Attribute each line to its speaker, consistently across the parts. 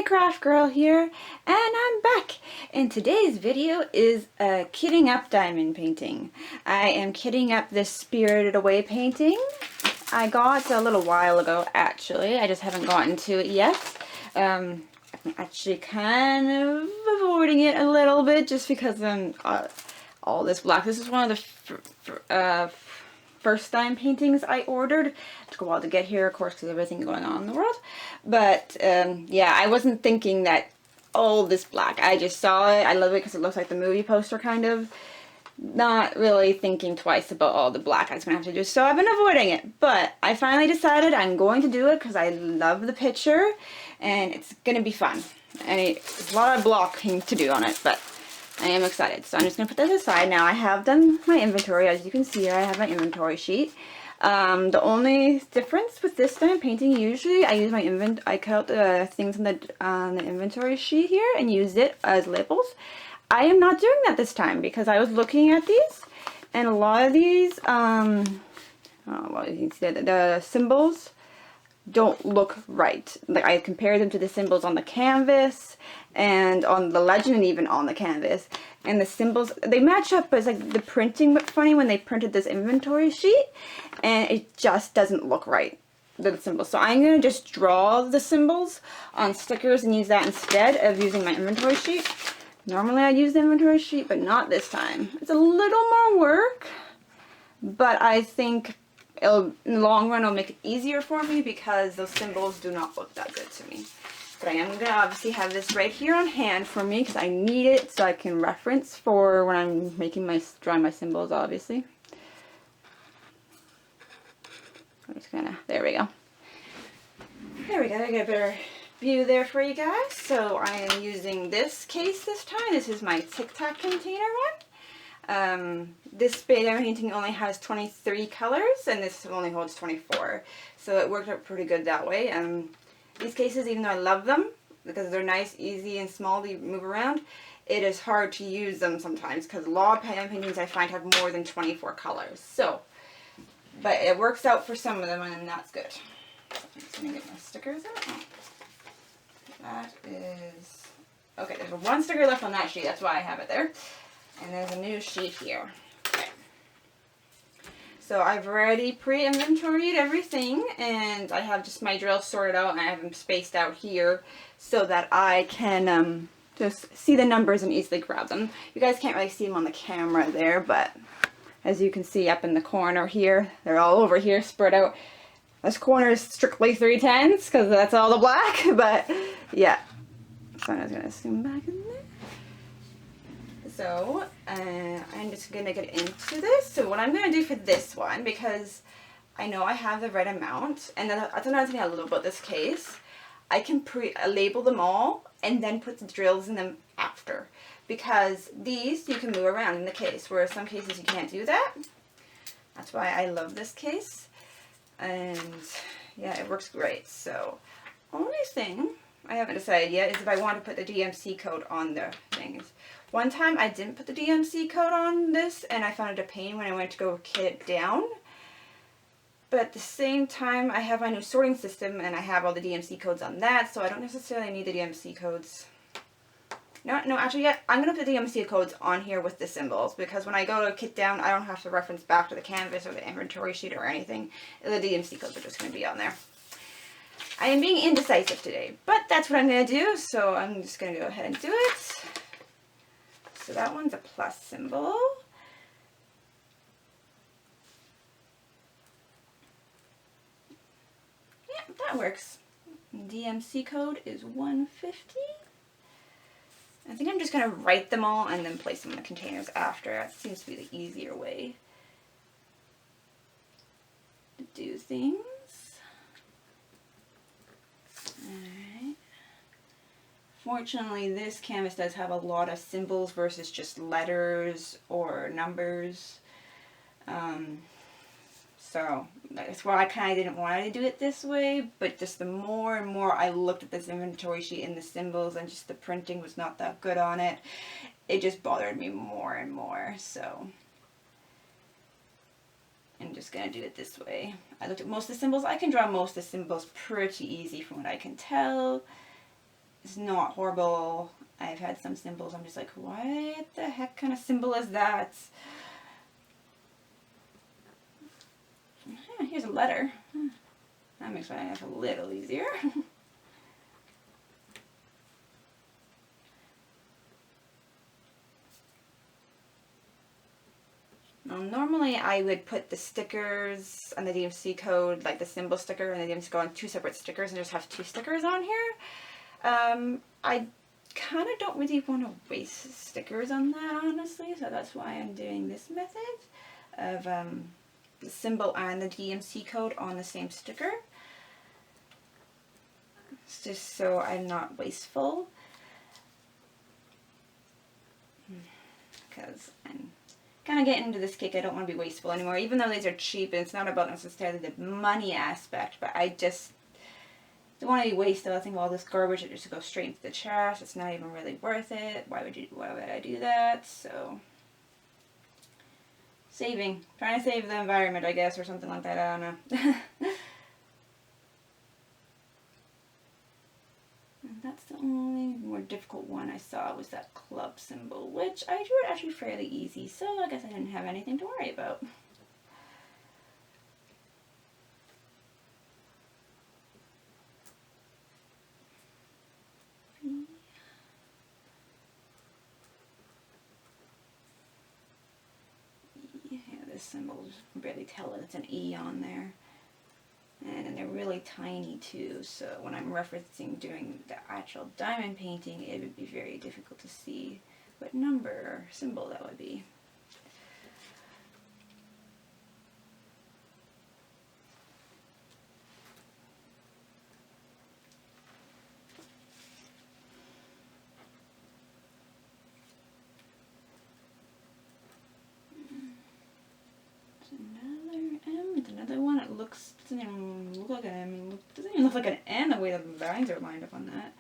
Speaker 1: Craft Girl here, and I'm back. And today's video is a kitting up diamond painting. I am kitting up this Spirited Away painting. I got a little while ago, actually. I just haven't gotten to it yet. I'm actually kind of avoiding it a little bit just because all this black. This is one of the first time paintings I ordered. It took a while to get here, of course, because everything going on in the world. But yeah, I wasn't thinking that all this black. I just saw it. I love it because it looks like the movie poster, kind of. Not really thinking twice about all the black I was going to have to do, so I've been avoiding it. But I finally decided I'm going to do it because I love the picture, and it's going to be fun. And it's a lot of blocking to do on it, but I am excited. So I'm just going to put this aside now. I have done my inventory. As you can see here, I have my inventory sheet. The only difference with this time painting, usually I use I cut out the things on the inventory sheet here and use it as labels. I am not doing that this time because I was looking at these, and a lot of these, well, you can see the symbols don't look right. Like, I compared them to the symbols on the canvas and on the legend and even on the canvas, and the symbols, they match up, but it's like the printing looked funny when they printed this inventory sheet, and it just doesn't look right, the symbols. So I'm going to just draw the symbols on stickers and use that instead of using my inventory sheet. Normally I use the inventory sheet, but not this time. It's a little more work, but I think in the long run it'll make it easier for me because those symbols do not look that good to me. But I am going to obviously have this right here on hand for me because I need it so I can reference for when I'm drawing my symbols, obviously. I'm just gonna, there we go. There we go, I got a better view there for you guys. So I am using this case this time. This is my Tic Tac container one. This Spirited painting only has 23 colors, and this only holds 24. So it worked out pretty good that way. These cases, even though I love them, because they're nice, easy, and small to move around, it is hard to use them sometimes, because a lot of paintings I find have more than 24 colors. So, but it works out for some of them, and that's good. So I'm just going to get my stickers out. Oh. That is, okay, there's one sticker left on that sheet, that's why I have it there. And there's a new sheet here. Okay. So I've already pre-inventoried everything, and I have just my drills sorted out, and I have them spaced out here so that I can just see the numbers and easily grab them. You guys can't really see them on the camera there, but as you can see up in the corner here, they're all over here spread out. This corner is strictly 310s because that's all the black, but yeah. So I'm just going to zoom back in there. So I'm just going to get into this. So what I'm going to do for this one, because I know I have the right amount, and that's another thing I love about this case, I can label them all and then put the drills in them after. Because these you can move around in the case, whereas some cases you can't do that. That's why I love this case. And yeah, it works great. So only thing I haven't decided yet is if I want to put the DMC code on the things. One time I didn't put the DMC code on this, and I found it a pain when I went to go kit it down. But at the same time, I have my new sorting system, and I have all the DMC codes on that, so I don't necessarily need the DMC codes. No, actually, yeah, I'm going to put the DMC codes on here with the symbols, because when I go to kit down, I don't have to reference back to the canvas or the inventory sheet or anything. The DMC codes are just going to be on there. I am being indecisive today, but that's what I'm going to do, so I'm just going to go ahead and do it. So that one's a plus symbol. Yeah, that works. DMC code is 150. I think I'm just going to write them all and then place them in the containers after. That seems to be the easier way to do things. Alright. Fortunately, this canvas does have a lot of symbols versus just letters or numbers. So that's why I kind of didn't want to do it this way, but just the more and more I looked at this inventory sheet and the symbols and just the printing was not that good on it, it just bothered me more and more. So I'm just going to do it this way. I looked at most of the symbols. I can draw most of the symbols pretty easy from what I can tell. It's not horrible. I've had some symbols, I'm just like, what the heck kind of symbol is that? Here's a letter. That makes my life a little easier. Now, normally I would put the stickers and the DMC code, like the symbol sticker and the DMC code on 2 separate stickers and just have 2 stickers on here. I kind of don't really want to waste stickers on that, honestly, so that's why I'm doing this method of the symbol and the DMC code on the same sticker. It's just so I'm not wasteful, because I'm kind of getting into this kick. I don't want to be wasteful anymore, even though these are cheap, and it's not about necessarily the money aspect, but I just don't want to be wasteful. I think all this garbage that just goes straight into the trash. It's not even really worth it. Why would I do that? So saving, trying to save the environment, I guess, or something like that. I don't know. And that's the only more difficult one I saw was that club symbol, which I drew it actually fairly easy. So I guess I didn't have anything to worry about. This symbol, you can barely tell that it's an E on there. And they're really tiny too, so when I'm referencing doing the actual diamond painting, it would be very difficult to see what number or symbol that would be. Another one, it doesn't even look like an M, doesn't even look like an N the way the lines are lined up on that.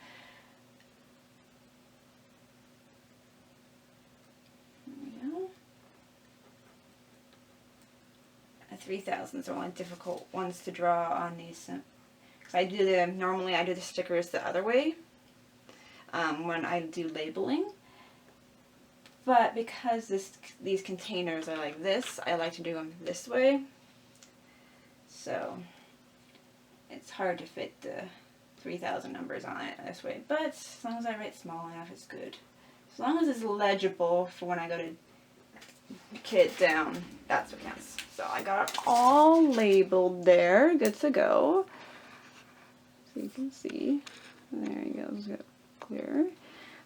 Speaker 1: There we go. 3000s are only difficult ones to draw on these. Normally I do the stickers the other way when I do labeling. But because these containers are like this, I like to do them this way. So it's hard to fit the 3000 numbers on it this way. But as long as I write small enough, it's good. As long as it's legible for when I go to kit it down, that's what counts. So I got it all labeled there, good to go. So you can see. There you go, it's clear.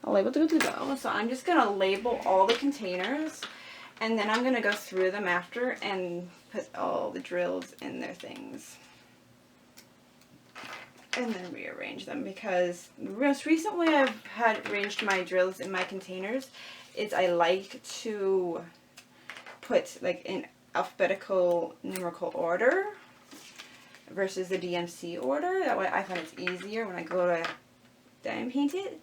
Speaker 1: All labeled good to go. So I'm just gonna label all the containers, and then I'm gonna go through them after and put all the drills in their things. And then rearrange them, because the most recent way I've had arranged my drills in my containers is I like to put like in alphabetical numerical order versus the DMC order. That way I find it's easier when I go to diamond paint it.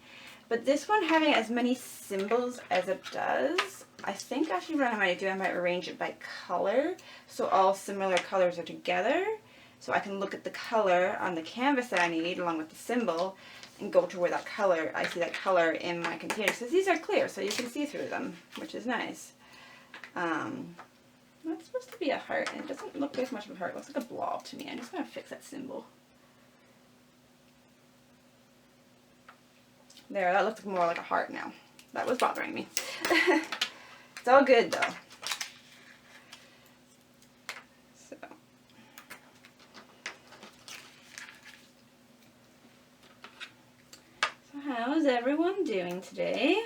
Speaker 1: But this one, having as many symbols as it does, I think actually what I might do, I might arrange it by color, so all similar colors are together. So I can look at the color on the canvas that I need along with the symbol and go to where that color, I see that color in my container. So these are clear, so you can see through them, which is nice. That's supposed to be a heart, and it doesn't look like much of a heart. It looks like a blob to me. I'm just going to fix that symbol. There, that looks more like a heart now. That was bothering me. It's all good though. So how's everyone doing today?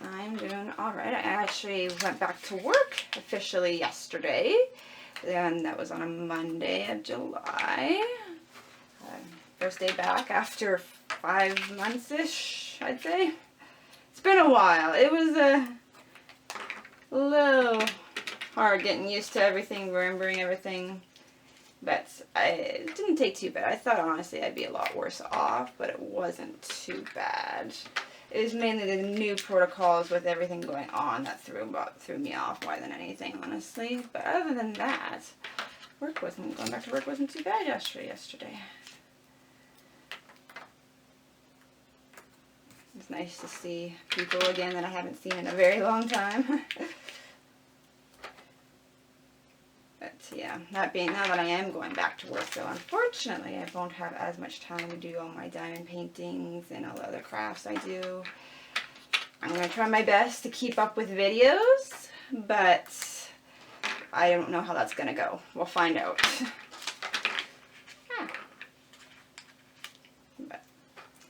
Speaker 1: I'm doing alright. I actually went back to work officially yesterday. And that was on a Monday of July. First day back after 5 months-ish, I'd say. It's been a while. It was a little hard getting used to everything, remembering everything. But it didn't take too bad. I thought honestly I'd be a lot worse off, but it wasn't too bad. It was mainly the new protocols with everything going on that threw me off more than anything, honestly. But other than that, going back to work wasn't too bad yesterday. It's nice to see people again that I haven't seen in a very long time. But yeah, now that I am going back to work, so unfortunately I won't have as much time to do all my diamond paintings and all the other crafts I do. I'm going to try my best to keep up with videos, but I don't know how that's going to go. We'll find out. But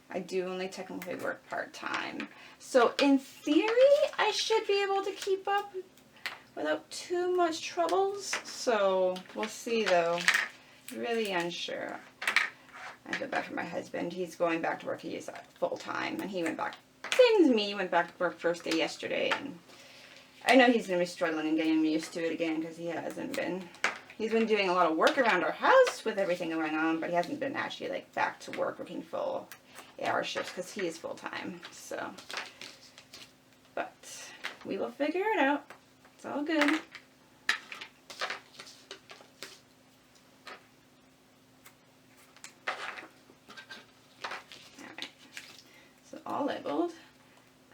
Speaker 1: I do only technically work part-time. So in theory, I should be able to keep up without too much troubles. So we'll see though. Really unsure. I go back to my husband. He's going back to work. He is full-time, and he went back. Same as me. Went back to work first day yesterday, and I know he's going to be struggling and getting used to it again because he hasn't been. He's been doing a lot of work around our house with everything going on, but he hasn't been actually like back to work working full hour shifts because he is full-time. So, but we will figure it out. It's all good. Alright. So all labeled.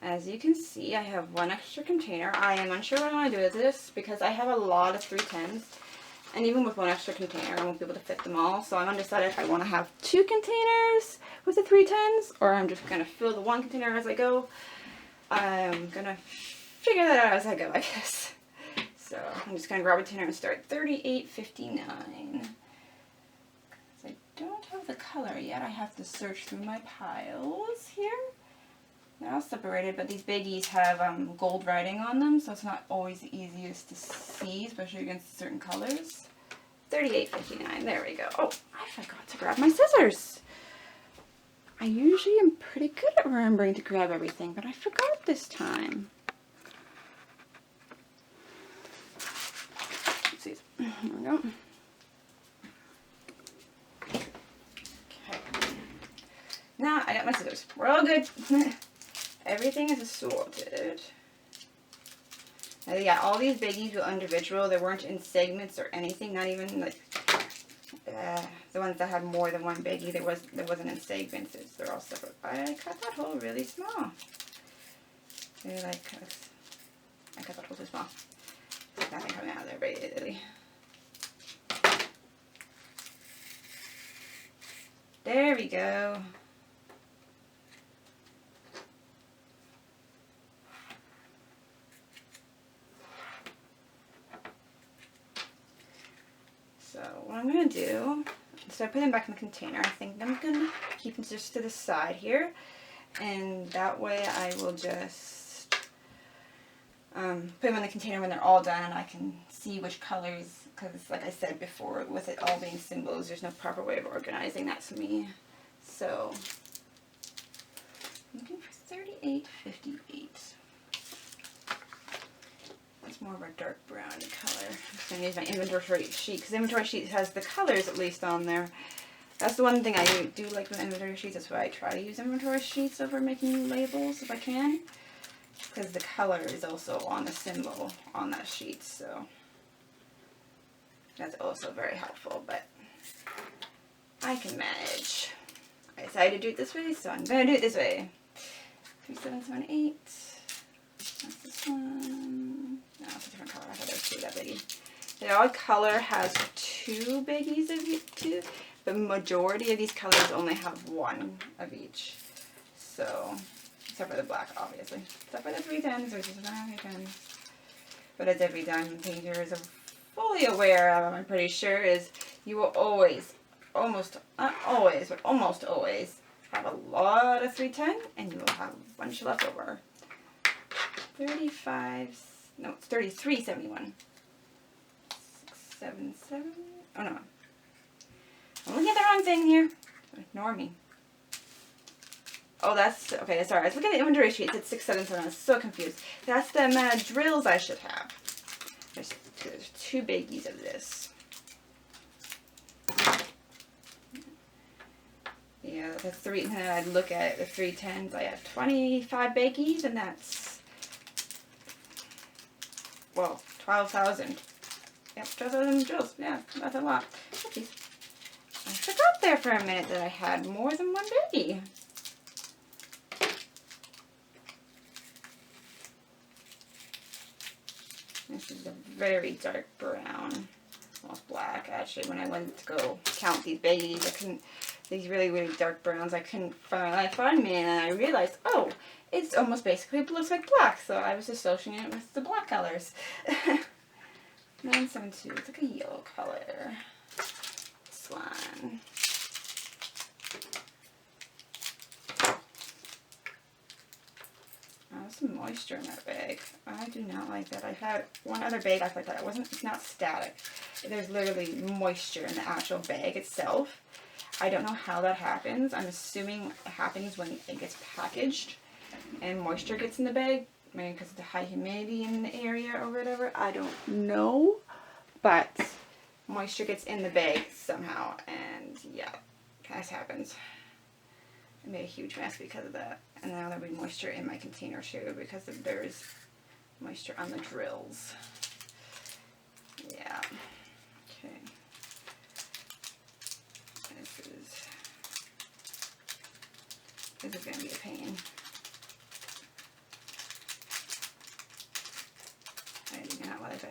Speaker 1: As you can see, I have one extra container. I am unsure what I want to do with this because I have a lot of 310s. And even with one extra container, I won't be able to fit them all. So I'm undecided if I want to have 2 containers with the 310s, or I'm just going to fill the one container as I go. I'm going to figure that out as I go, I guess. So I'm just going to grab a container and start $38.59. I don't have the color yet. I have to search through my piles here. They're all separated, but these biggies have gold writing on them, so it's not always the easiest to see, especially against certain colors. $38.59, there we go. Oh, I forgot to grab my scissors. I usually am pretty good at remembering to grab everything, but I forgot this time. Let's see. Here we go. Okay. Now I got my scissors. We're all good. Everything is assorted. Now, yeah, all these biggies were individual. They weren't in segments or anything. Not even like the ones that had more than one biggie. There wasn't in segments. They're all separate. I cut that hole really small. Maybe like I cut that hole too small. There's nothing coming out of there very easily. There we go. So what I'm going to do, instead of putting them back in the container, I think I'm going to keep them just to the side here. And that way I will just put them in the container when they're all done, and I can see which colors, because like I said before, with it all being symbols, there's no proper way of organizing that to me. So I'm looking for $38.58. It's more of a dark browny color. I'm just going to use my inventory sheet, because the inventory sheet has the colors at least on there. That's the one thing I do like with inventory sheets. That's why I try to use inventory sheets over making labels if I can, because the color is also on the symbol on that sheet. So that's also very helpful, but I can manage. I decided to do it this way, so I'm going to do it this way. 3778. That's this one. No, it's a different color. I thought there was 2 that biggie. The odd color has 2 biggies of each. The majority of these colors only have 1 of each. So, except for the black, obviously. Except for the 310s, which is around 310s. But as every diamond painter is fully aware of, I'm pretty sure, is you will always, not always, but almost always, have a lot of 310, and you will have a bunch left over. 35, no, it's 33.71. 677. Oh no, I'm looking at the wrong thing here. Ignore me. Oh, that's okay. Sorry, I was looking at the inventory sheet. It's 677. I was so confused. That's the drills I should have. There's 2 biggies of this. Yeah, the 3. And then I'd look at the 310s. I have 25 biggies, and that's, well, 12,000. Yep, 12,000 drills. Yeah, that's a lot. Oops. I forgot there for a minute that I had more than 1 biggie. very dark brown, almost black. Actually, when I went to go count these baggies, I couldn't, these really, really dark browns, I couldn't find me, and then I realized, oh, it's almost basically looks like black, so I was associating it with the black colors. 972, it's like a yellow color. This one. Some moisture in that bag. I do not like that. I had one other bag like that. It's not static. There's literally moisture in the actual bag itself. I don't know how that happens. I'm assuming it happens when it gets packaged and moisture gets in the bag. Maybe because of the high humidity in the area or whatever. I don't know. But moisture gets in the bag somehow. And yeah, this happens. I made a huge mess because of that. And now there'll be moisture in my container too because there's moisture on the drills. Yeah. Okay. This is going to be a pain.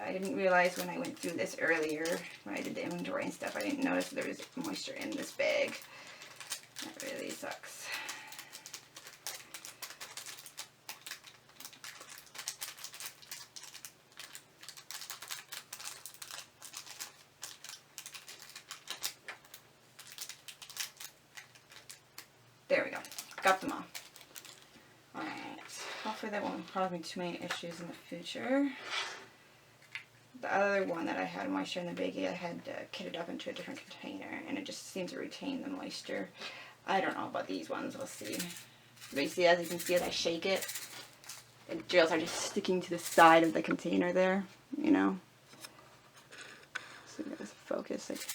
Speaker 1: I didn't realize when I went through this earlier, when I did the inventory and stuff, I didn't notice there was moisture in this bag. That really sucks. There we go. Got them all. Alright. Hopefully that won't cause me too many issues in the future. The other one that I had moisture in the baggie, I had kitted up into a different container, and it just seems to retain the moisture. I don't know about these ones. We'll see. But you see, as you can see, as I shake it, the drills are just sticking to the side of the container there, you know. So there's focus. Like,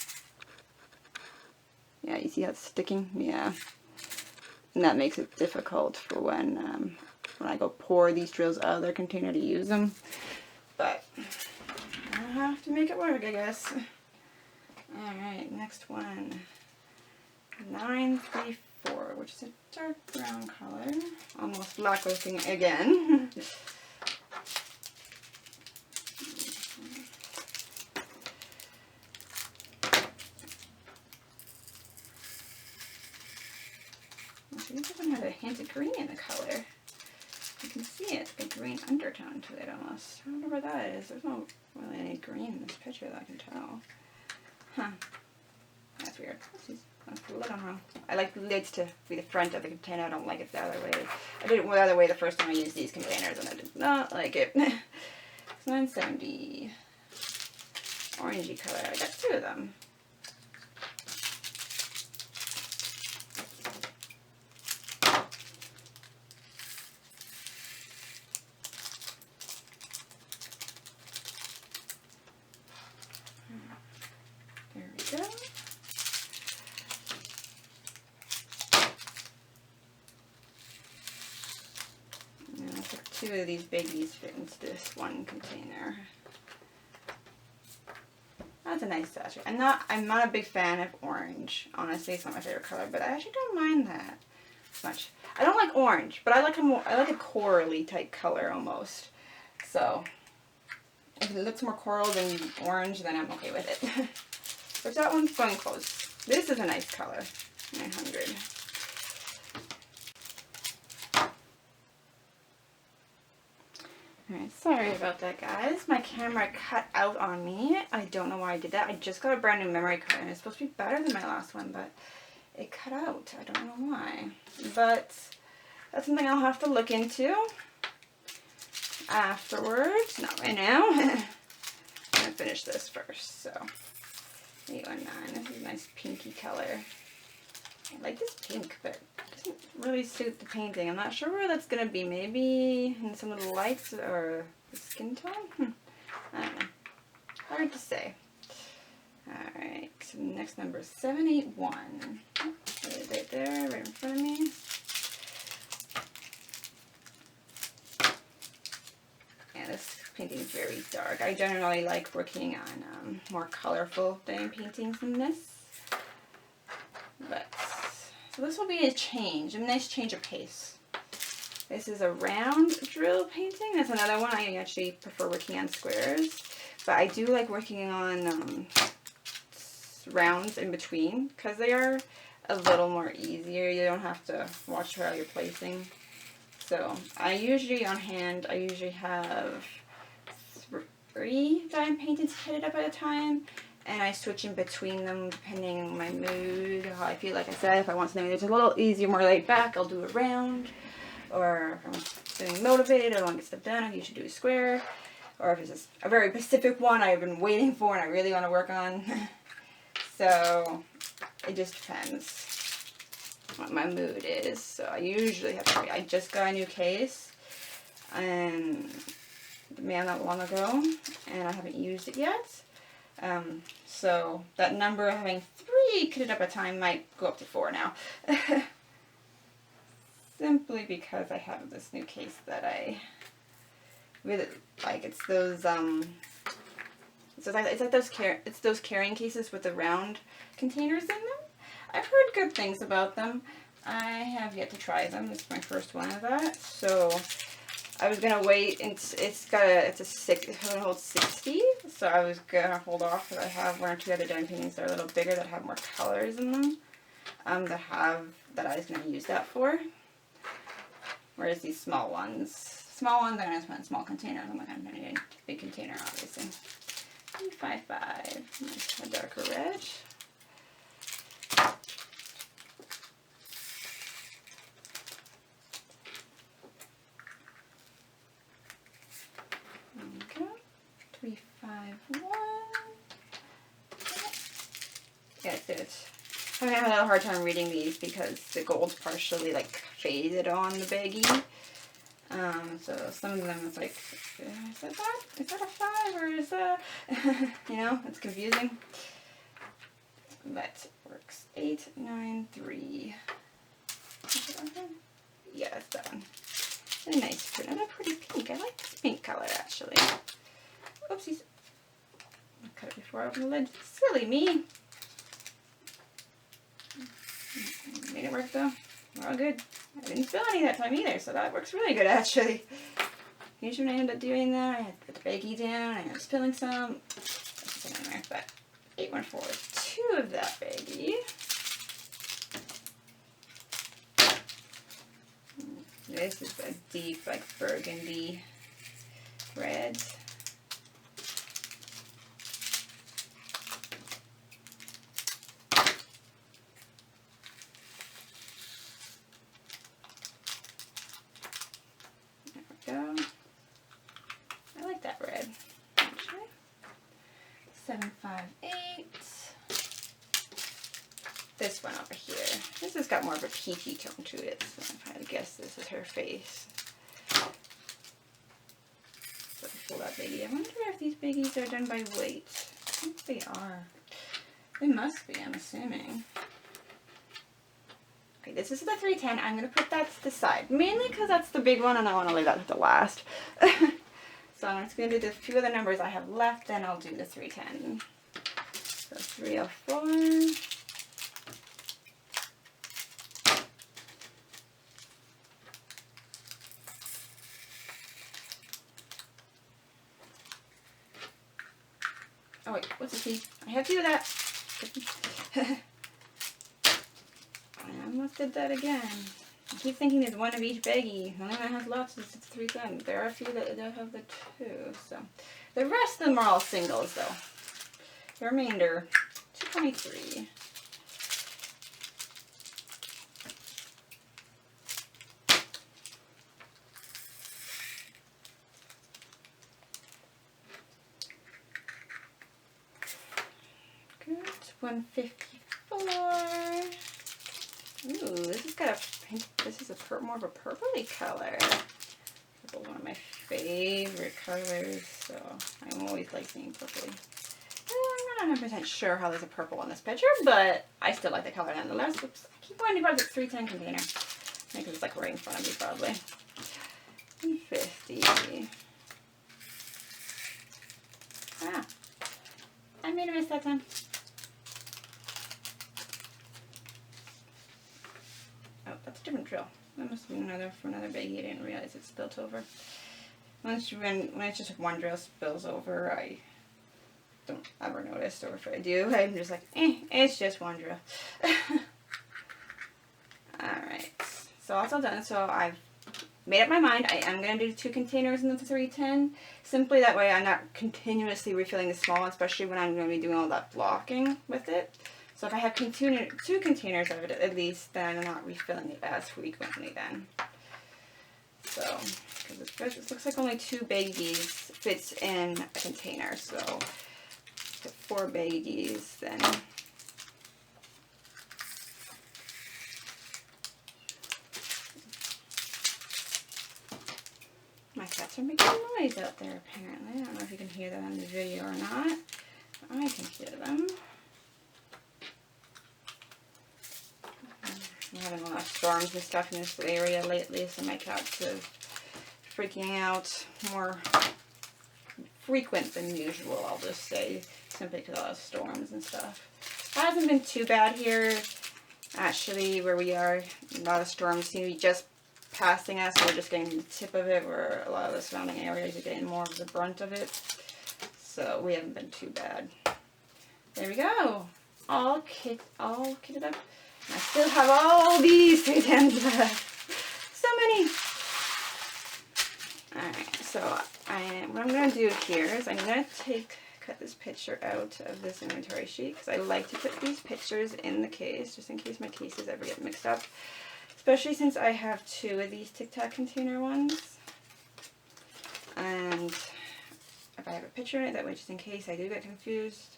Speaker 1: yeah, you see how it's sticking? Yeah. And that makes it difficult for when I go pour these drills out of their container to use them. But I have to make it work, I guess. Alright, next one. 934, which is a dark brown color. Almost black looking again. This one has a hint of green in the color. You can see it, it's like a green undertone to it almost. I wonder what that is. There's no really any green in this picture that I can tell. Huh. That's weird. That's the lid on wrong. I like the lids to be the front of the container. I don't like it the other way. I did it the other way the first time I used these containers and I did not like it. It's 970. Orangey color. I got two of them. There we go. And I took two of these biggies fit into this one container. That's a nice touch. I'm not a big fan of orange. Honestly, it's not my favorite color, but I actually don't mind that much. I don't like orange, but I like a corally type color almost. So if it looks more coral than orange, then I'm okay with it. But that one's going close. This is a nice color. 900. Alright, sorry about that, guys. My camera cut out on me. I don't know why I did that. I just got a brand new memory card, and it's supposed to be better than my last one, but it cut out. I don't know why. But that's something I'll have to look into afterwards. Not right now. I'm going to finish this first, so 819. This is a nice pinky color. I like this pink, but it doesn't really suit the painting. I'm not sure where that's going to be. Maybe in some of the lights or the skin tone? I don't know. Hard to say. Alright, so the next number is 781. Right there, right in front of me. Yeah, this painting is very dark. I generally like working on more colorful diamond paintings than this. But, so this will be a change, a nice change of pace. This is a round drill painting. That's another one. I actually prefer working on squares. But I do like working on rounds in between because they are a little more easier. You don't have to watch how you're placing. So I usually on hand, I usually have 3 diamond paintings headed up at a time, and I switch in between them depending on my mood, how I feel. Like I said, if I want something that's a little easier, more laid back, I'll do a round. Or if I'm feeling motivated, I want to get stuff done, I usually do a square. Or if it's just a very specific one I've been waiting for and I really want to work on. So it just depends what my mood is. So I usually have 3. I just got a new case and mailed not long ago, and I haven't used it yet. So that number of having 3 kitted up at a time might go up to 4 now. Simply because I have this new case that I really like. It's those it's those carrying cases with the round containers in them. I've heard good things about them. I have yet to try them. This is my first one of that. So I was gonna wait, and it holds 60. So I was gonna hold off because I have 1 or 2 other diamond paintings that are a little bigger that have more colors in them. That I was gonna use that for. Whereas these small ones I'm gonna put in small containers. I'm not gonna put in a big container, obviously. 355. Nice, a darker red. Okay. 351. Yeah, it's I'm having a hard time reading these because the gold's partially like faded on the baggie. So some of them it's like, is that a 5 or is that, you know, it's confusing. But it works. 893. Yeah, it's that one. Really nice, another pretty pink. I like this pink color actually. Oopsies. I cut it before I opened the lid. Silly me. Made it work though. We're all good. I didn't spill any that time either, so that works really good actually. Usually when I end up doing that, I have to put the baggie down, I end up spilling some. That's a nightmare, but 814 is 2 of that baggie. This is a deep, like burgundy red. Go. I like that red, actually. 758. This one over here. This has got more of a peachy tone to it, so if I had to guess, this is her face. So pull that baggie. I wonder if these baggies are done by weight. I think they are. They must be, I'm assuming. Okay, this is the 310. I'm going to put that to the side, mainly because that's the big one and I want to leave that to last. So I'm just going to do the few of the numbers I have left, then I'll do the 310. So 304. Oh wait, what's the key? I have to do that. I almost did that again. I keep thinking there's 1 of each baggie. The only one that has lots is 310. There are a few that don't have the 2. So the rest of them are all singles though. The remainder, 223. Good. 154. Ooh, this has got a pink. This is more of a purpley color. Purple's one of my favorite colors, so I'm always like seeing purpley. I'm not 100% sure how there's a purple on this picture, but I still like the color nonetheless. Oops, I keep wanting to grab this 310 container. I think it's like right in front of me probably. 50. Ah, I made a miss that time. Oh, that's a different drill. That must have been from another baggie. I didn't realize it spilt over. When it's just one drill spills over, I don't ever notice, or if I do, I'm just like, it's just one drill. Alright, so that's all done. So I've made up my mind. I am going to do 2 containers in the 310. Simply that way I'm not continuously refilling the small one, especially when I'm going to be doing all that blocking with it. So if I have 2 containers of it at least, then I'm not refilling it as frequently then. So, because it looks like only 2 baggies fits in a container, so 4 baggies then. My cats are making noise out there apparently. I don't know if you can hear them in the video or not. But I can hear them. I'm having a lot of storms and stuff in this area lately, so my cats are freaking out more frequent than usual, I'll just say, simply because of a lot of storms and stuff. It hasn't been too bad here, actually, where we are. A lot of storms seem to be just passing us, so we're just getting the tip of it, where a lot of the surrounding areas are getting more of the brunt of it. So we haven't been too bad. There we go. All kitted up. I still have all these 310s left. So many. Alright, so what I'm going to do here is I'm going to cut this picture out of this inventory sheet, because I like to put these pictures in the case, just in case my cases ever get mixed up. Especially since I have 2 of these Tic Tac container ones. And if I have a picture in it, that way just in case I do get confused,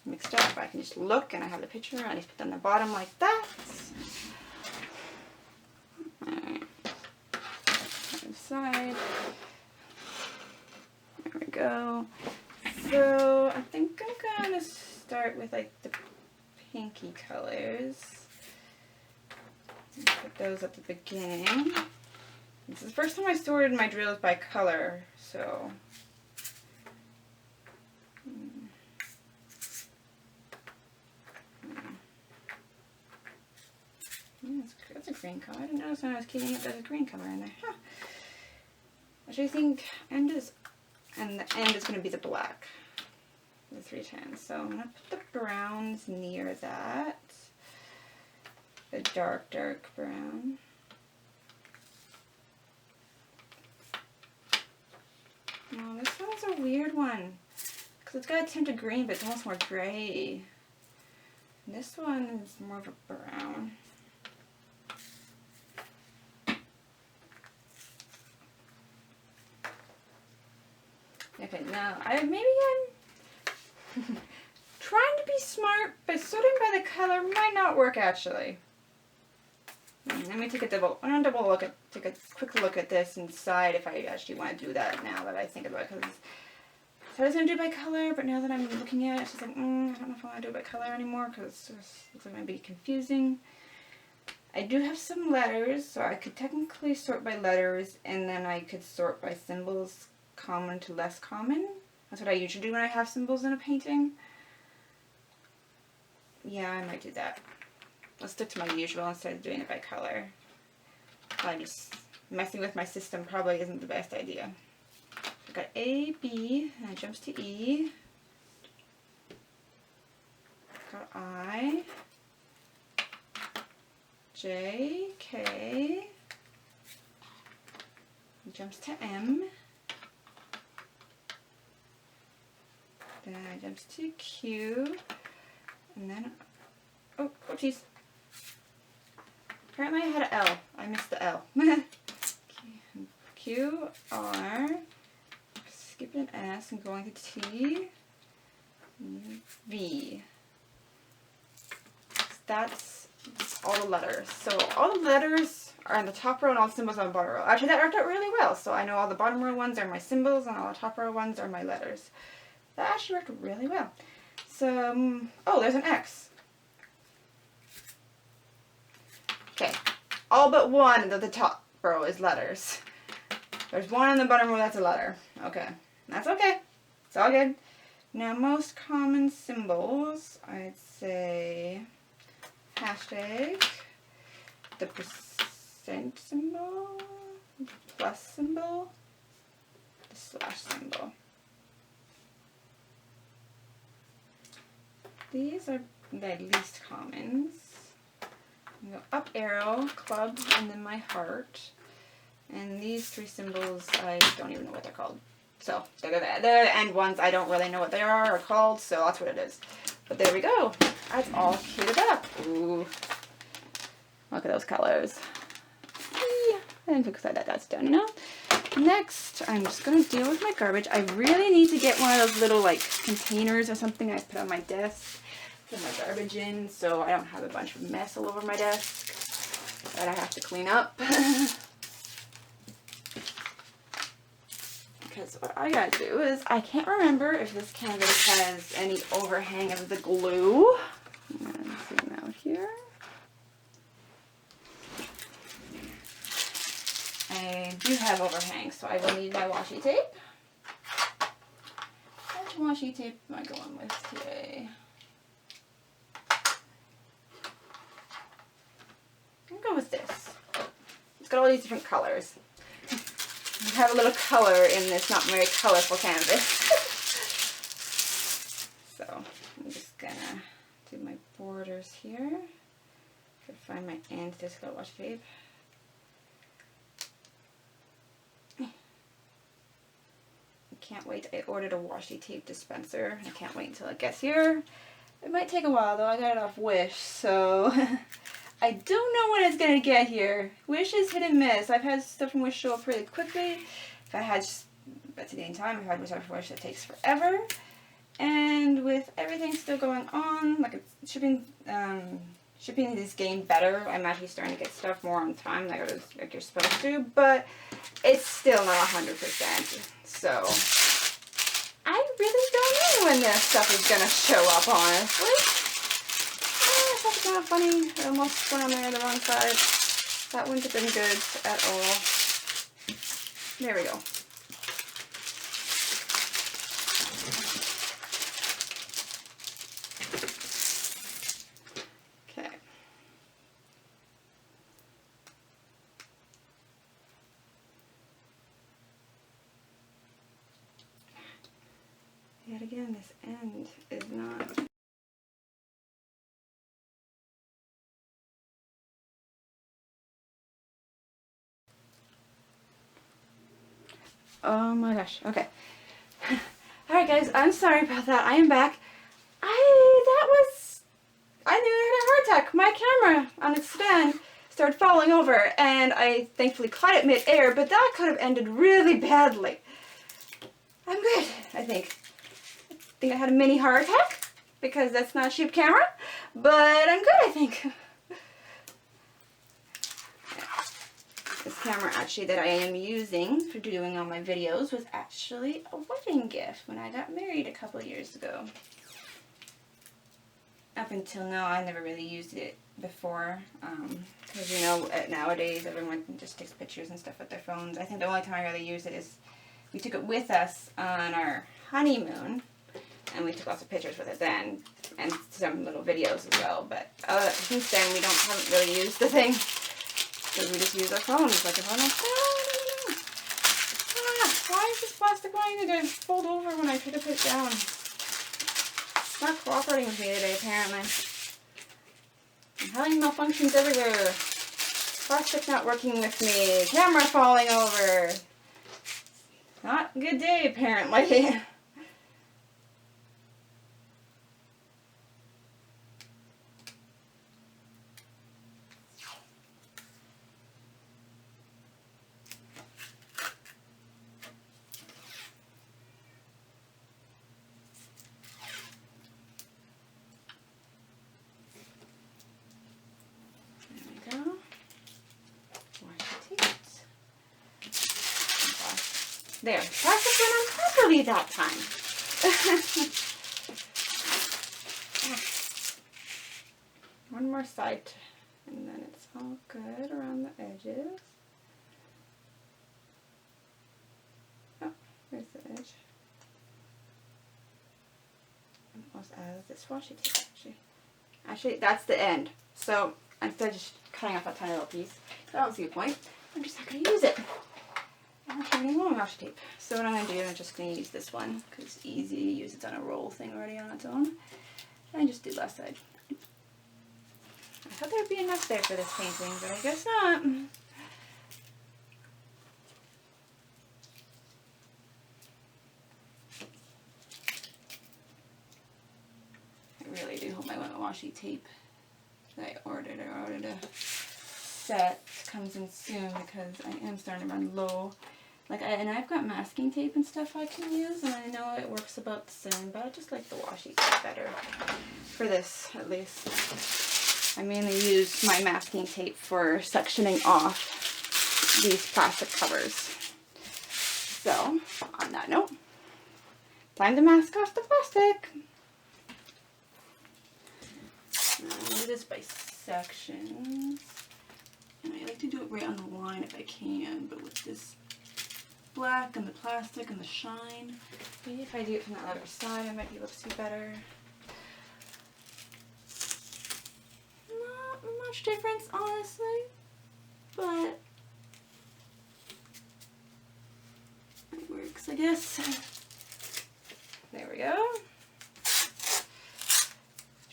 Speaker 1: mixed up, I can just look and I have the picture and I just put it on the bottom like that. Alright. Other side. There we go. So I think I'm gonna start with like the pinky colors. Put those at the beginning. This is the first time I sorted my drills by color, so that's a green color. I didn't notice when I was keeping it, there's a green color in there. Huh. Actually, I think the end is going to be the black, the 310. So I'm going to put the browns near that. The dark brown. Oh, this one's a weird one, because it's got a tint of green, but it's almost more gray. And this one is more of a brown. Okay, now I'm trying to be smart, but sorting by the color might not work actually. Let me take a take a quick look at this and decide if I actually want to do that now that I think about it. Because I was going to do it by color, but now that I'm looking at it, it's just like, I don't know if I want to do it by color anymore, because it looks like it might be confusing. I do have some letters, so I could technically sort by letters, and then I could sort by symbols, common to less common. That's what I usually do when I have symbols in a painting. Yeah, I might do that. Let's stick to my usual instead of doing it by color. Just messing with my system probably isn't the best idea. I've got A, B, and it jumps to E. Got I, J, K, it jumps to M. Then it jumps to Q, and then, oh geez. Apparently I had an L. I missed the L. Q, R, skipping an S and going to T, V. That's all the letters. So all the letters are in the top row and all the symbols on the bottom row. Actually, that worked out really well. So I know all the bottom row ones are my symbols and all the top row ones are my letters. That actually worked really well. So, oh, there's an X. Okay, all but one of the top row is letters. There's one in the bottom row that's a letter. Okay, that's okay. It's all good. Now, most common symbols, I'd say hashtag, the percent symbol, the plus symbol, the slash symbol. These are the least commons. Go up arrow, club, and then my heart. And these three symbols, I don't even know what they're called. So, they're the end ones. I don't really know what they are or called, so that's what it is. But there we go. That's all kitted up. Ooh. Look at those colors. And looks like that's done now. Next, I'm just going to deal with my garbage. I really need to get one of those little, like, containers or something I put on my desk. Put my garbage in so I don't have a bunch of mess all over my desk that I have to clean up. Because what I gotta do is, I can't remember if this canvas has any overhang of the glue. I'm gonna zoom out here. I do have overhang, so I will need my washi tape. Which washi tape am I going with today? I'm gonna go with this. It's got all these different colors. I have a little color in this not very colorful canvas. So I'm just gonna do my borders here. Could find my end to this little washi tape. Can't wait. I ordered a washi tape dispenser. I can't wait until it gets here. It might take a while though. I got it off Wish, so I don't know when it's gonna get here. Wish is hit and miss. I've had stuff from Wish show up pretty quickly. If I had at today in time, I've had stuff from Wish that takes forever. And with everything still going on, like it's shipping is getting better. I'm actually starting to get stuff more on time, like you're supposed to, but it's still not 100%. So I really don't know when this stuff is gonna show up, honestly. That's kind of funny. I almost went on there on the wrong side. That wouldn't have been good at all. There we go. Okay. Yet again, this end is not. Oh my gosh, okay. Alright guys, I'm sorry about that. I am back. I knew I had a heart attack. My camera on its stand started falling over and I thankfully caught it mid-air, but that could have ended really badly. I'm good, I think. I think I had a mini heart attack because that's not a cheap camera, but I'm good, I think. This camera actually that I am using for doing all my videos was actually a wedding gift when I got married a couple of years ago. Up until now, I never really used it before, because you know, nowadays everyone just takes pictures and stuff with their phones. I think the only time I really used it is we took it with us on our honeymoon, and we took lots of pictures with it then, and some little videos as well, but since then we haven't really used the thing. Because we just use our phones. Like if I'm like, why is this plastic wanting to fold over when I try to put it down? It's not cooperating with me today, apparently. I'm having malfunctions everywhere. Plastic not working with me. Camera falling over. Not a good day, apparently. There, plastic went on properly that time. One more side, and then it's all good around the edges. Oh, there's the edge. Almost as this washi tape, actually. Actually, that's the end. So instead of just cutting off a tiny little piece, I don't see a point. I'm just not going to use it. I don't have any more washi tape. So what I'm going to do, I'm just going to use this one because it's easy to use. It's on a roll thing already on its own. And just do left side. I thought there'd be enough there for this painting, but I guess not. I really do hope my wet washi tape that I ordered a set comes in soon, because I am starting to run low. Like, and I've got masking tape and stuff I can use, and I know it works about the same, but I just like the washi tape better for this, at least. I mainly use my masking tape for sectioning off these plastic covers. So, on that note, time to mask off the plastic. I'll do this by sections. And I like to do it right on the line if I can, but with this black and the plastic and the shine, maybe if I do it from the other side I might be able to see better. Not much difference, honestly, but it works, I guess. There we go.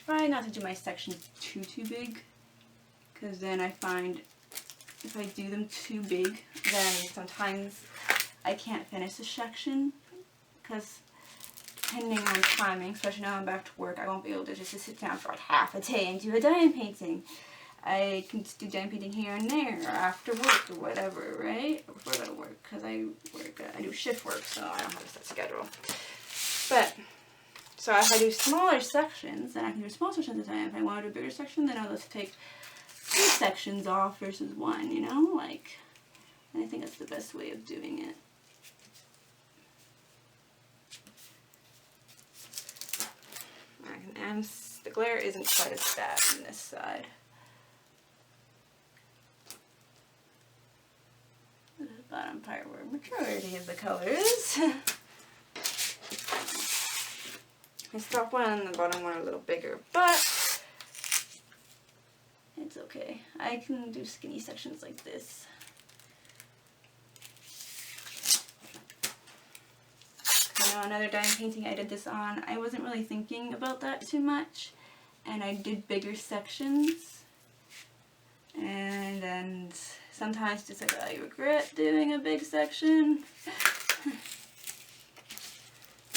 Speaker 1: Try not to do my sections too big, because then I find if I do them too big, then sometimes I can't finish the section, because depending on timing, especially now I'm back to work, I won't be able to just sit down for like half a day and do a diamond painting. I can just do diamond painting here and there, or after work, or whatever, right? Or before I go to work, because I do shift work, so I don't have a set schedule. But so if I do smaller sections, then I can do smaller sections at a time. If I want to do a bigger section, then I'll just take 2 sections off versus 1, you know? Like, and I think that's the best way of doing it. And the glare isn't quite as bad on this side. The bottom part where majority of the colors. The top one and the bottom one are a little bigger, but it's okay. I can do skinny sections like this. I know another diamond painting I did this on, I wasn't really thinking about that too much, and I did bigger sections, and then sometimes just like I regret doing a big section.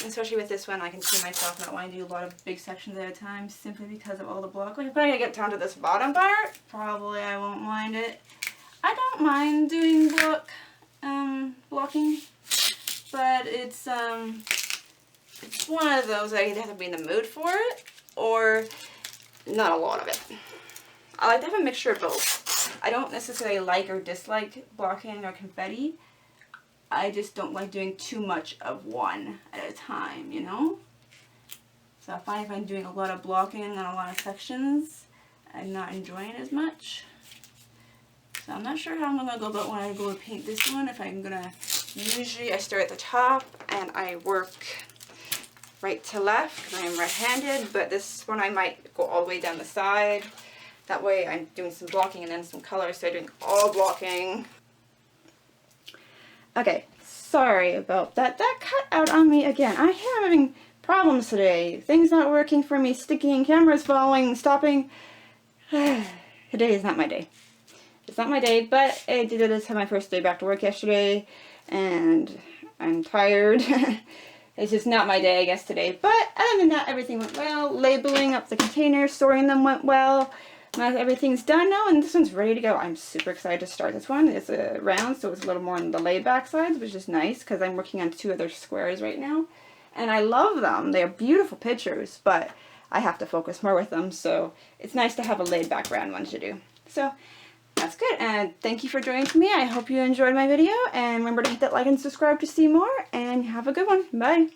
Speaker 1: Especially with this one, I can see myself not wanting to do a lot of big sections at a time, simply because of all the blocking. If I get down to this bottom part, probably I won't mind it. I don't mind doing blocking, but it's one of those I either have to be in the mood for it, or not a lot of it. I like to have a mixture of both. I don't necessarily like or dislike blocking or confetti. I just don't like doing too much of one at a time, you know? So I find if I'm doing a lot of blocking and a lot of sections, I'm not enjoying it as much. So I'm not sure how I'm going to go about when I go to paint this one. If I'm going to, usually I start at the top and I work right to left because I am right-handed, but this one I might go all the way down the side. That way I'm doing some blocking and then some color, so I'm doing all blocking. Okay, sorry about that. That cut out on me again. I am having problems today. Things not working for me, sticking, cameras falling, stopping. Today is not my day. It's not my day, but I did this on my first day back to work yesterday, and I'm tired. It's just not my day, I guess, today. But other than that, everything went well. Labeling up the containers, storing them went well. Everything's done now, and this one's ready to go. I'm super excited to start this one. It's a round, so it's a little more on the laid back sides, which is nice because I'm working on 2 other squares right now. And I love them. They're beautiful pictures, but I have to focus more with them, so it's nice to have a laid back round one to do. So that's good, and thank you for joining me. I hope you enjoyed my video, and remember to hit that like and subscribe to see more, and have a good one. Bye.